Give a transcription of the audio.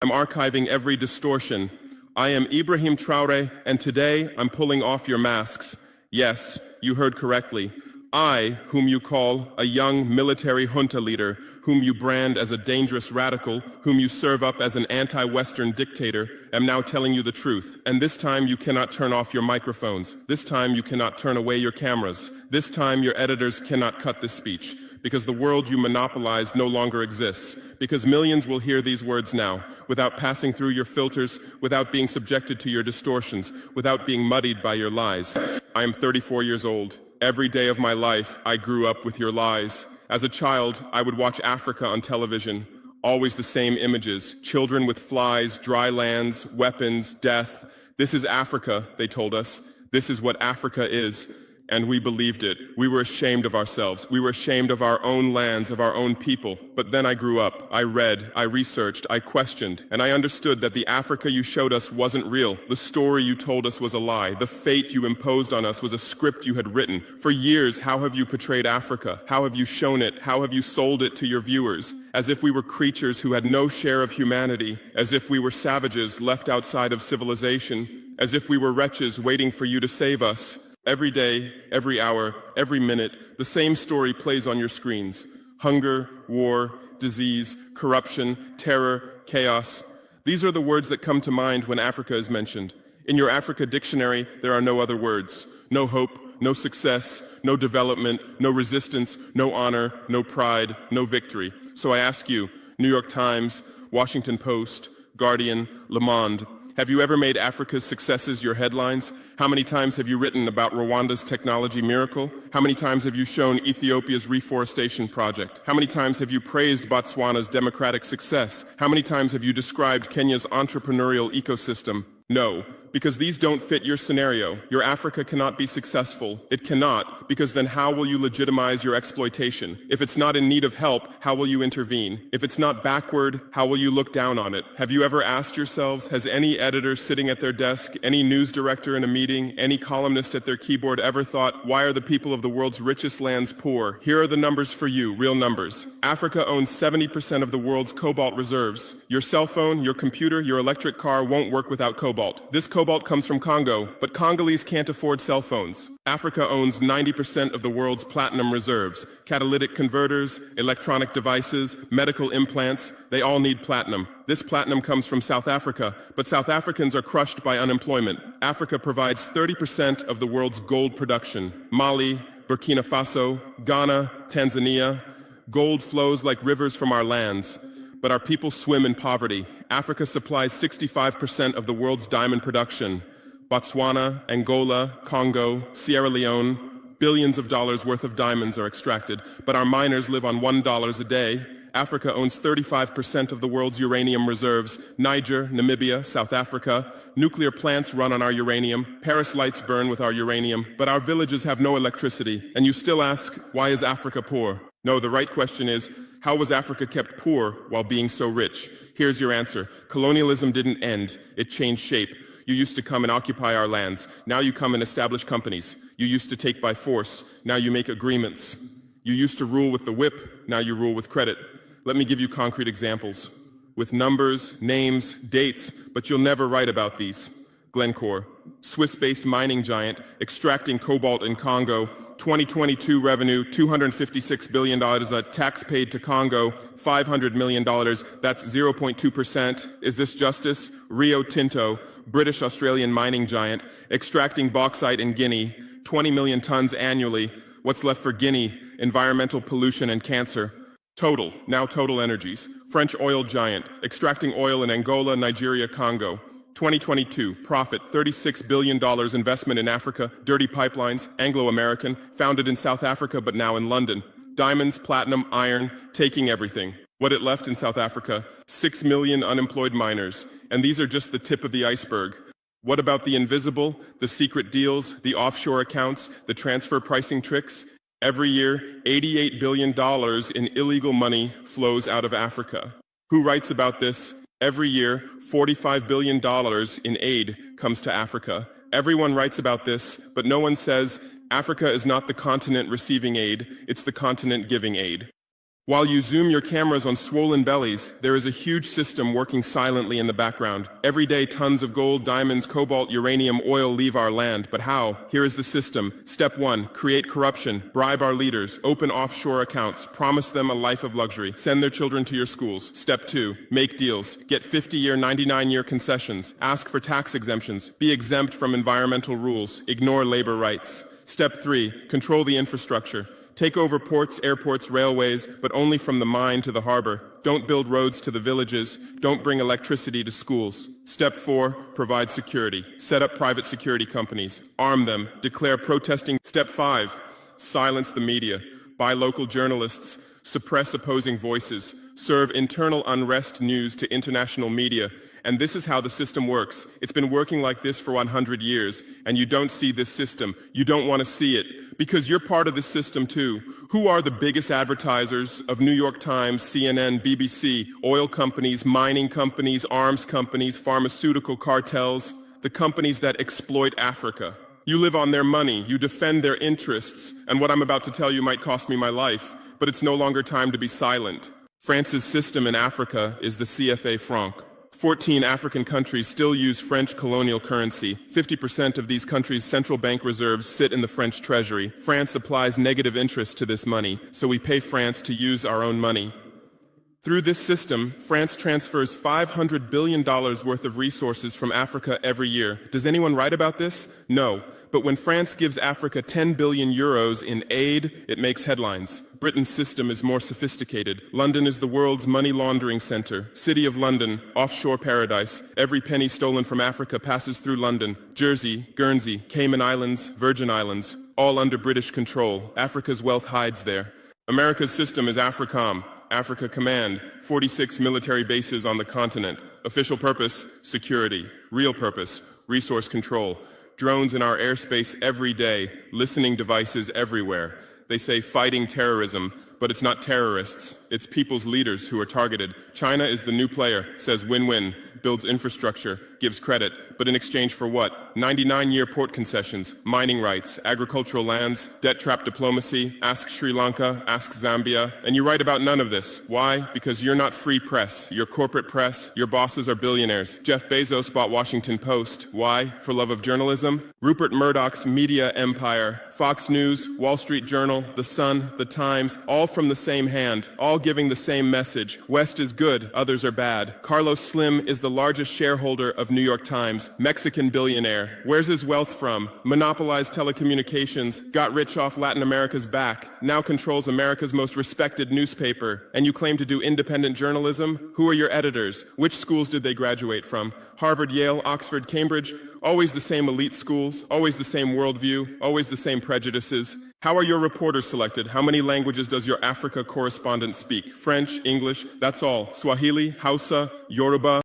I'm archiving every distortion. I am Ibrahim Traore, and today I'm pulling off your masks. Yes, you heard correctly. I, whom you call a young military junta leader, whom you brand as a dangerous radical, whom you serve up as an anti-Western dictator, am now telling you the truth. And this time you cannot turn off your microphones. This time you cannot turn away your cameras. This time your editors cannot cut this speech. Because the world you monopolize no longer exists. Because millions will hear these words now, without passing through your filters, without being subjected to your distortions, without being muddied by your lies. I am 34 years old. Every day of my life, I grew up with your lies. As a child, I would watch Africa on television. Always the same images. Children with flies, dry lands, weapons, death. This is Africa, they told us. This is what Africa is. And we believed it. We were ashamed of ourselves. We were ashamed of our own lands, of our own people. But then I grew up. I read, I researched, I questioned, and I understood that the Africa you showed us wasn't real. The story you told us was a lie. The fate you imposed on us was a script you had written. For years, how have you portrayed Africa? How have you shown it? How have you sold it to your viewers? As if we were creatures who had no share of humanity, as if we were savages left outside of civilization, as if we were wretches waiting for you to save us. Every day, every hour, every minute, the same story plays on your screens. Hunger, war, disease, corruption, terror, chaos. These are the words that come to mind when Africa is mentioned. In your Africa dictionary, there are no other words. No hope, no success, no development, no resistance, no honor, no pride, no victory. So I ask you, New York Times, Washington Post, Guardian, Le Monde, have you ever made Africa's successes your headlines? How many times have you written about Rwanda's technology miracle? How many times have you shown Ethiopia's reforestation project? How many times have you praised Botswana's democratic success? How many times have you described Kenya's entrepreneurial ecosystem? No, because these don't fit your scenario. Your Africa cannot be successful. It cannot, because then how will you legitimize your exploitation? If it's not in need of help, how will you intervene? If it's not backward, how will you look down on it? Have you ever asked yourselves, has any editor sitting at their desk, any news director in a meeting, any columnist at their keyboard ever thought, why are the people of the world's richest lands poor? Here are the numbers for you, real numbers. Africa owns 70% of the world's cobalt reserves. Your cell phone, your computer, your electric car won't work without cobalt. This cobalt comes from Congo, but Congolese can't afford cell phones. Africa owns 90% of the world's platinum reserves. Catalytic converters, electronic devices, medical implants, they all need platinum. This platinum comes from South Africa, but South Africans are crushed by unemployment. Africa provides 30% of the world's gold production. Mali, Burkina Faso, Ghana, Tanzania. Gold flows like rivers from our lands, but our people swim in poverty. Africa supplies 65% of the world's diamond production. Botswana, Angola, Congo, Sierra Leone, billions of dollars worth of diamonds are extracted, but our miners live on $1 a day. Africa owns 35% of the world's uranium reserves. Niger, Namibia, South Africa. Nuclear plants run on our uranium. Paris lights burn with our uranium, but our villages have no electricity. And you still ask, why is Africa poor? No, the right question is, how was Africa kept poor while being so rich? Here's your answer. Colonialism didn't end. It changed shape. You used to come and occupy our lands. Now you come and establish companies. You used to take by force. Now you make agreements. You used to rule with the whip. Now you rule with credit. Let me give you concrete examples. With numbers, names, dates, but you'll never write about these. Glencore, Swiss-based mining giant, extracting cobalt in Congo. 2022 revenue, $256 billion, a tax paid to Congo, $500 million, that's 0.2%. Is this justice? Rio Tinto, British-Australian mining giant, extracting bauxite in Guinea, 20 million tons annually. What's left for Guinea? Environmental pollution and cancer. Total, now Total Energies, French oil giant, extracting oil in Angola, Nigeria, Congo. 2022, profit, $36 billion investment in Africa, dirty pipelines, Anglo-American, founded in South Africa but now in London. Diamonds, platinum, iron, taking everything. What it left in South Africa? 6 million unemployed miners. And these are just the tip of the iceberg. What about the invisible, the secret deals, the offshore accounts, the transfer pricing tricks? Every year, $88 billion in illegal money flows out of Africa. Who writes about this? Every year, $45 billion in aid comes to Africa. Everyone writes about this, but no one says Africa is not the continent receiving aid, it's the continent giving aid. While you zoom your cameras on swollen bellies, there is a huge system working silently in the background. Every day, tons of gold, diamonds, cobalt, uranium, oil leave our land. But how? Here is the system. Step 1, create corruption, bribe our leaders, open offshore accounts, promise them a life of luxury, send their children to your schools. Step 2, make deals, get 50-year, 99-year concessions, ask for tax exemptions, be exempt from environmental rules, ignore labor rights. Step 3, control the infrastructure. Take over ports, airports, railways, but only from the mine to the harbor. Don't build roads to the villages. Don't bring electricity to schools. Step 4, provide security. Set up private security companies. Arm them. Declare protesting. Step 5, silence the media. Buy local journalists. Suppress opposing voices. Serve internal unrest news to international media. And this is how the system works. It's been working like this for 100 years, and you don't see this system. You don't want to see it, because you're part of this system too. Who are the biggest advertisers of New York Times, CNN, BBC, oil companies, mining companies, arms companies, pharmaceutical cartels, the companies that exploit Africa? You live on their money, you defend their interests, and what I'm about to tell you might cost me my life, but it's no longer time to be silent. France's system in Africa is the CFA franc. 14 African countries still use French colonial currency. 50% of these countries' central bank reserves sit in the French treasury. France applies negative interest to this money, so we pay France to use our own money. Through this system, France transfers $500 billion worth of resources from Africa every year. Does anyone write about this? No. But when France gives Africa 10 billion euros in aid, it makes headlines. Britain's system is more sophisticated. London is the world's money laundering center. City of London, offshore paradise. Every penny stolen from Africa passes through London. Jersey, Guernsey, Cayman Islands, Virgin Islands, all under British control. Africa's wealth hides there. America's system is AFRICOM, Africa Command, 46 military bases on the continent. Official purpose, security. Real purpose, resource control. Drones in our airspace every day, listening devices everywhere. They say fighting terrorism, but it's not terrorists. It's people's leaders who are targeted. China is the new player, says win-win, builds infrastructure, gives credit, but in exchange for what? 99-year port concessions, mining rights, agricultural lands, debt trap diplomacy, ask Sri Lanka, ask Zambia, and you write about none of this. Why? Because you're not free press. You're corporate press. Your bosses are billionaires. Jeff Bezos bought Washington Post. Why? For love of journalism? Rupert Murdoch's media empire, Fox News, Wall Street Journal, The Sun, The Times, all from the same hand, all giving the same message. West is good, others are bad. Carlos Slim is the largest shareholder of New York Times, Mexican billionaire. Where's his wealth from? Monopolized telecommunications, got rich off Latin America's back, now controls America's most respected newspaper. And you claim to do independent journalism? Who are your editors? Which schools did they graduate from? Harvard, Yale, Oxford, Cambridge? Always the same elite schools, always the same worldview, always the same prejudices. How are your reporters selected? How many languages does your Africa correspondent speak? French, English, that's all. Swahili, Hausa, Yoruba.